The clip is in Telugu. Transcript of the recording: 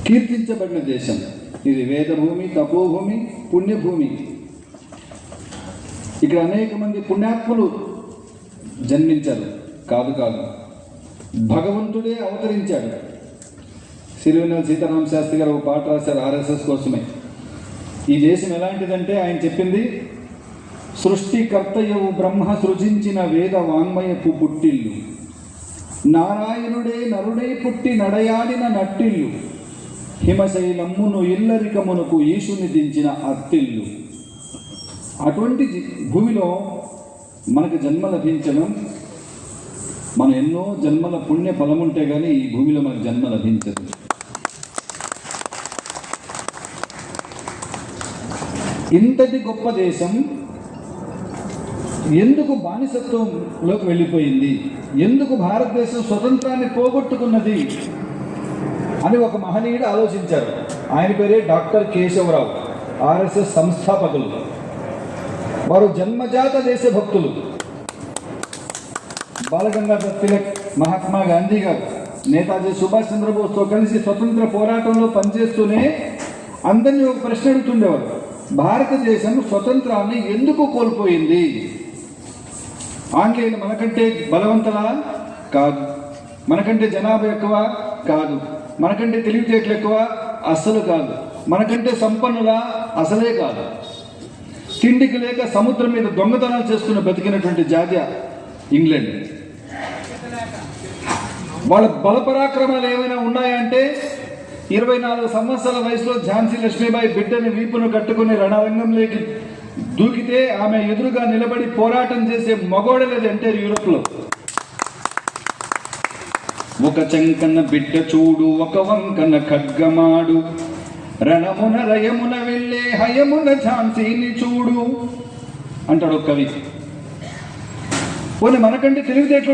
కీర్తించబడిన దేశం ఇది. వేదభూమి, తపోభూమి, పుణ్యభూమి. ఇక్కడ అనేక మంది పుణ్యాత్ములు జన్మించారు. కాదు కాదు, భగవంతుడే అవతరించాడు. సిరివెన్నెల సీతారామ శాస్త్రి గారు ఒక పాట రాశారు ఆర్ఎస్ఎస్ కోసమే. ఈ దేశం ఎలాంటిదంటే ఆయన చెప్పింది, సృష్టికర్తయవు బ్రహ్మ సృజించిన వేద వాంగ్మయపు పుట్టిల్లు, నారాయణుడే నరుడై పుట్టి నడయాడిన నట్టిల్లు, హిమశైలమ్మును ఇల్లరికమునకు ఈశుని దించిన అత్తిల్లు. అటువంటి భూమిలో మనకు జన్మ లభించడం, మన ఎన్నో జన్మల పుణ్య ఫలం ఉంటే కానీ ఈ భూమిలో మనకు జన్మ లభించదు. ఇంతటి గొప్ప దేశం ఎందుకు బానిసత్వంలోకి వెళ్ళిపోయింది, ఎందుకు భారతదేశం స్వతంత్రాన్ని పోగొట్టుకున్నది అని ఒక మహనీయుడు ఆలోచించారు. ఆయన పేరే డాక్టర్ కేశవరావు, ఆర్ఎస్ఎస్ సంస్థాపకులు. వారు జన్మజాత దేశభక్తులు. బాలగంగాధర్ తిలక్, మహాత్మా గాంధీ గారు, నేతాజీ సుభాష్ చంద్రబోస్తో కలిసి స్వతంత్ర పోరాటంలో పనిచేస్తూనే అందరినీ ఒక ప్రశ్న అడుగుతుండేవారు, భారతదేశం స్వతంత్రాన్ని ఎందుకు కోల్పోయింది? ఆంగ్లేయులు మనకంటే బలవంతులా? కాదు. మనకంటే జనాభా ఎక్కువ? కాదు. మనకంటే తెలివితేటలు ఎక్కువ? అస్సలు కాదు. మనకంటే సంపన్నులా? అసలే కాదు. తిండికి లేక సముద్రం మీద దొంగతనాలు చేసుకుని బతికినటువంటి జాతి ఇంగ్లాండ్. వాళ్ళ బలపరాక్రమాలు ఏమైనా ఉన్నాయంటే 24 సంవత్సరాల వయసులో ఝాన్సీ లక్ష్మీబాయి బిడ్డని వీపును కట్టుకుని రణరంగంలోకి దూకితే ఆమె ఎదురుగా నిలబడి పోరాటం చేసే మగోడలేదు ఎంటైర్ యూరోప్లో. ఒక చంకన్న బిడ్డ చూడు, ఒక వంకన్న ఖడ్గమాడు, రణమున రయమున వెళ్ళే హయమున ఝాన్సీని చూడు అంటాడు ఒక కవి. పోనీ మనకంటే తెలివితేటలు